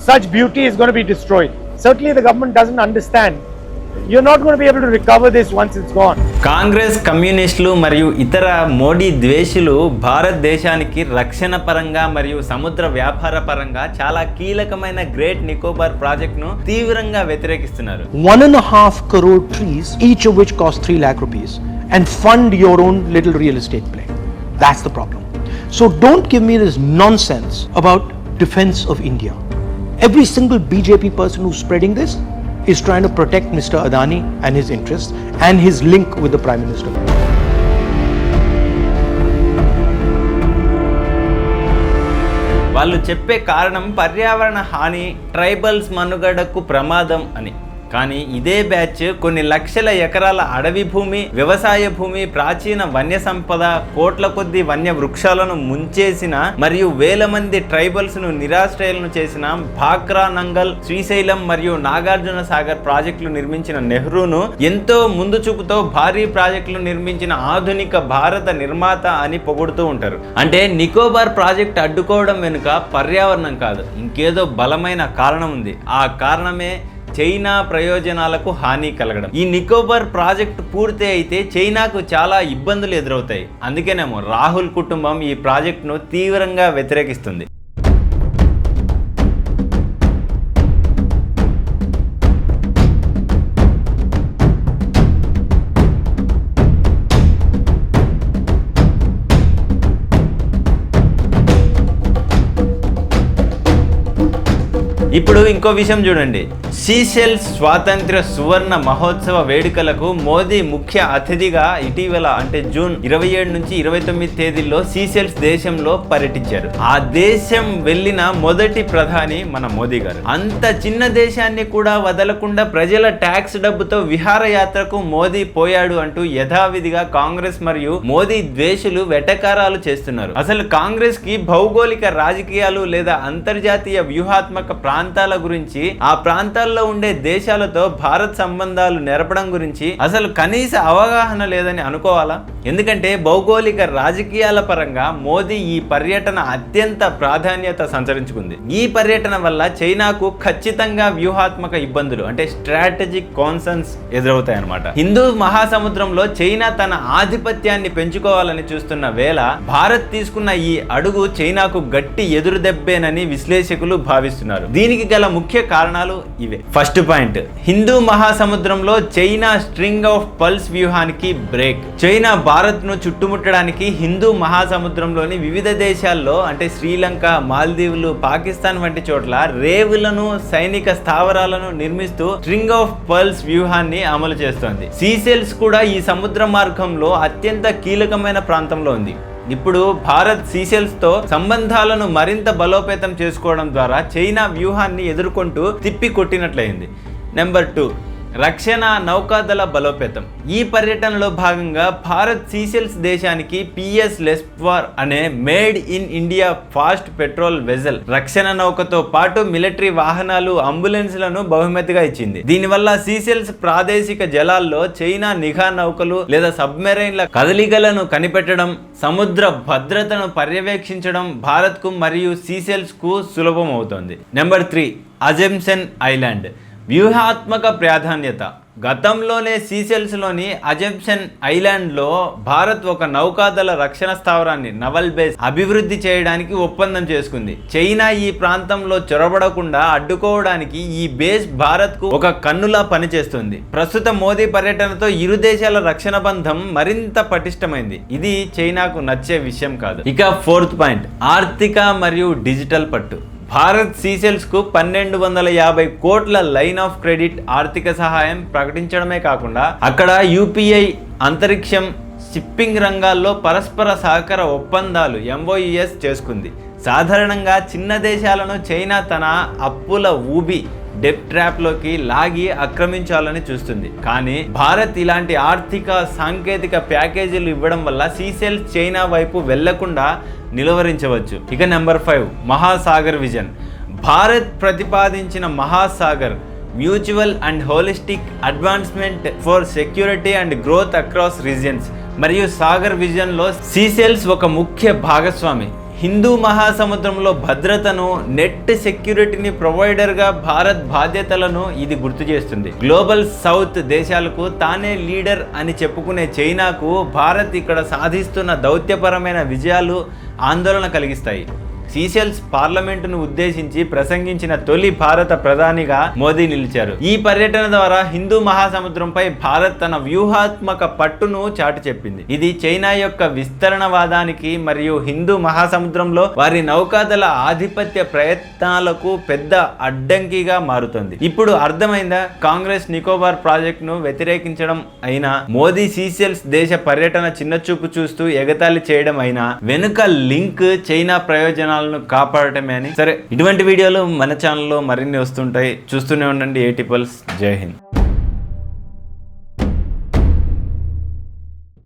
such beauty is going to be destroyed. Certainly the government doesn't understand. You're not going to be able to recover this once it's gone. Congress కమ్యూనిస్టులు మరియు ఇతర మోడీ ద్వేషులు భారతదేశానికి రక్షణ పరంగా మరియు సముద్ర వ్యాపార పరంగా చాలా కీలకమైన గ్రేట్ నికోబార్ ప్రాజెక్టును తీవ్రంగా వ్యతిరేకిస్తున్నారు. 1.5 crore trees, each of which cost 3 lakh rupees, and fund your own little real estate play. That's the problem. So don't give me this nonsense about defense of India. Every single BJP person who's spreading this is trying to protect Mr. Adani and his interests and his link with the Prime Minister. వాళ్ళు చెప్పే కారణం పర్యావరణ హాని, tribals మనుగడకు ప్రమాదం అని. కానీ ఇదే బ్యాచ్ కొన్ని లక్షల ఎకరాల అడవి భూమి, వ్యవసాయ భూమి, ప్రాచీన వన్య సంపద, కోట్ల కొద్ది వన్య వృక్షాలను ముంచేసిన మరియు వేల మంది ట్రైబల్స్ ను నిరాశ్రయాలను చేసిన భాక్రా నంగల్, శ్రీశైలం మరియు నాగార్జున సాగర్ ప్రాజెక్టులు నిర్మించిన నెహ్రూను ఎంతో ముందు చూపుతో భారీ ప్రాజెక్టులు నిర్మించిన ఆధునిక భారత నిర్మాత అని పొగుడుతూ ఉంటారు. అంటే నికోబార్ ప్రాజెక్ట్ అడ్డుకోవడం వెనుక పర్యావరణం కాదు, ఇంకేదో బలమైన కారణం ఉంది. ఆ కారణమే చైనా ప్రయోజనాలకు హాని కలగడం. ఈ నికోబార్ ప్రాజెక్టు పూర్తి అయితే చైనాకు చాలా ఇబ్బందులు ఎదురవుతాయి. అందుకేనేమో రాహుల్ కుటుంబం ఈ ప్రాజెక్టును తీవ్రంగా వ్యతిరేకిస్తుంది. ఇప్పుడు ఇంకో విషయం చూడండి. సీషెల్స్ స్వాతంత్ర్య సువర్ణ మహోత్సవ వేడుకలకు మోదీ ముఖ్య అతిథిగా ఇటీవల అంటే జూన్ 27 నుంచి 29 తేదీల్లో సీషెల్స్ దేశంలో పర్యటించారు. ఆ దేశం వెళ్ళిన మొదటి ప్రధాని మన మోదీ గారు. అంత చిన్న దేశాన్ని కూడా వదలకుండా ప్రజల ట్యాక్స్ డబ్బుతో విహారయాత్రకు మోదీ పోయాడు అంటూ యథావిధిగా కాంగ్రెస్ మరియు మోదీ ద్వేషులు వెటకారాలు చేస్తున్నారు. అసలు కాంగ్రెస్ కి భౌగోళిక రాజకీయాలు లేదా అంతర్జాతీయ వ్యూహాత్మక ప్రాంతాల గురించి, ఆ ప్రాంతాల్లో ఉండే దేశాలతో భారత్ సంబంధాలు నెరపడం గురించి అసలు కనీస అవగాహన లేదని అనుకోవాలా? ఎందుకంటే భౌగోళిక రాజకీయాల పరంగా మోదీ ఈ పర్యటన అత్యంత ప్రాధాన్యత సంతరించుకుంది. ఈ పర్యటన వల్ల చైనాకు ఖచ్చితంగా వ్యూహాత్మక ఇబ్బందులు అంటే స్ట్రాటజిక్ కాన్సర్న్స్ ఎదురవుతాయన్నమాట. హిందూ మహాసముద్రంలో చైనా తన ఆధిపత్యాన్ని పెంచుకోవాలని చూస్తున్న వేళ భారత్ తీసుకున్న ఈ అడుగు చైనాకు గట్టి ఎదురు దెబ్బేనని విశ్లేషకులు భావిస్తున్నారు. దీనికి గల ముఖ్య కారణాలు ఇవే. ఫస్ట్ పాయింట్, హిందూ మహాసముద్రంలో చైనా స్ట్రింగ్ ఆఫ్ పల్స్ వ్యూహానికి బ్రేక్. చైనా భారత్ ను చుట్టుముట్టడానికి హిందూ మహాసముద్రంలోని వివిధ దేశాల్లో అంటే శ్రీలంక, మాల్దీవులు, పాకిస్తాన్ వంటి చోట్ల రేవులను, సైనిక స్థావరాలను నిర్మిస్తూ స్ట్రింగ్ ఆఫ్ పల్స్ వ్యూహాన్ని అమలు చేస్తోంది. సీషెల్స్ కూడా ఈ సముద్ర మార్గంలో అత్యంత కీలకమైన ప్రాంతంలో ఉంది. ఇప్పుడు భారత్ సీషెల్స్తో సంబంధాలను మరింత బలోపేతం చేసుకోవడం ద్వారా చైనా వ్యూహాన్ని ఎదుర్కొంటూ తిప్పి కొట్టినట్లయింది. నెంబర్ 2, రక్షణ నౌకాదళ బలోపేతం. ఈ పర్యటనలో భాగంగా భారత్ సీషెల్స్ దేశానికి పిఎస్ లెస్వార్ అనే made in India fast petrol vessel రక్షణ నౌకతో పాటు మిలిటరీ వాహనాలు, అంబులెన్స్లను బహుమతిగా ఇచ్చింది. దీనివల్ల సీషెల్స్ ప్రాదేశిక జలాల్లో చైనా నిఘా నౌకలు లేదా సబ్మెరైన్ల కదలికలను కనిపెట్టడం, సముద్ర భద్రతను పర్యవేక్షించడం భారత్కు మరియు సీషెల్స్ కు సులభం అవుతోంది. Number 3, assumption island. వ్యూహాత్మక ప్రాధాన్యత. గతంలోనే సీషెల్స్లోని అజంప్షన్ ఐలాండ్లో భారత్ ఒక నౌకాదళ రక్షణ స్థావరాన్ని నవల్ బేస్ అభివృద్ధి చేయడానికి ఒప్పందం చేసుకుంది. చైనా ఈ ప్రాంతంలో చొరబడకుండా అడ్డుకోవడానికి ఈ బేస్ భారత్కు ఒక కన్నులా పనిచేస్తుంది. ప్రస్తుత మోదీ పర్యటనతో ఇరు దేశాల రక్షణ బంధం మరింత పటిష్టమైంది. ఇది చైనాకు నచ్చే విషయం కాదు. ఇక 4th పాయింట్, ఆర్థిక మరియు డిజిటల్ పట్టు. భారత్ సీషెల్స్ కు 1250 కోట్ల లైన్ ఆఫ్ క్రెడిట్ ఆర్థిక సహాయం ప్రకటించడమే కాకుండా అక్కడ యూపీఐ, అంతరిక్షం, షిప్పింగ్ రంగాల్లో పరస్పర సహకార ఒప్పందాలు MOUs చేసుకుంది. సాధారణంగా చిన్న దేశాలను చైనా తన అప్పుల ఊబి డెప్ ట్రాప్లోకి లాగి ఆక్రమించాలని చూస్తుంది. కానీ భారత్ ఇలాంటి ఆర్థిక సాంకేతిక ప్యాకేజీలు ఇవ్వడం వల్ల సీషెల్స్ చైనా వైపు వెళ్లకుండా నిలువరించవచ్చు. ఇక నెంబర్ 5, మహాసాగర్ విజన్. భారత్ ప్రతిపాదించిన Mahasagar mutual and holistic advancement for security and growth across regions మరియు సాగర్ విజన్లో సీషెల్స్ ఒక ముఖ్య భాగస్వామి. హిందూ మహాసముద్రంలో భద్రతను, నెట్ సెక్యూరిటీని ప్రొవైడర్గా భారత్ బాధ్యతలను ఇది గుర్తు చేస్తుంది. గ్లోబల్ సౌత్ దేశాలకు తానే లీడర్ అని చెప్పుకునే చైనాకు భారత్ ఇక్కడ సాధిస్తున్న దౌత్యపరమైన విజయాలు ఆందోళన కలిగిస్తాయి. సీషెల్స్ పార్లమెంటును ఉద్దేశించి ప్రసంగించిన తొలి భారత ప్రధానిగా మోదీ నిలిచారు. ఈ పర్యటన ద్వారా హిందూ మహాసముద్రంపై భారత్ తన వ్యూహాత్మక పట్టును చాటి చెప్పింది. ఇది చైనా యొక్క విస్తరణవాదానికి మరియు హిందూ మహాసముద్రంలో వారి నౌకాదళ ఆధిపత్య ప్రయత్నాలకు పెద్ద అడ్డంకిగా మారుతుంది. ఇప్పుడు అర్థమైందా? కాంగ్రెస్ నికోబార్ ప్రాజెక్టును వ్యతిరేకించడం అయినా, మోదీ సీషెల్స్ దేశ పర్యటన చిన్నచూపు చూస్తూ ఎగతాళి చేయడం అయినా వెనుక లింక్ చైనా ప్రయోజనాలను కాపాడటమే అని. సరే, ఇటువంటి వీడియోలు మన ఛానల్లో మరిన్ని వస్తుంటాయి. చూస్తూనే ఉండండి ఏటీ పల్స్. జై హింద్.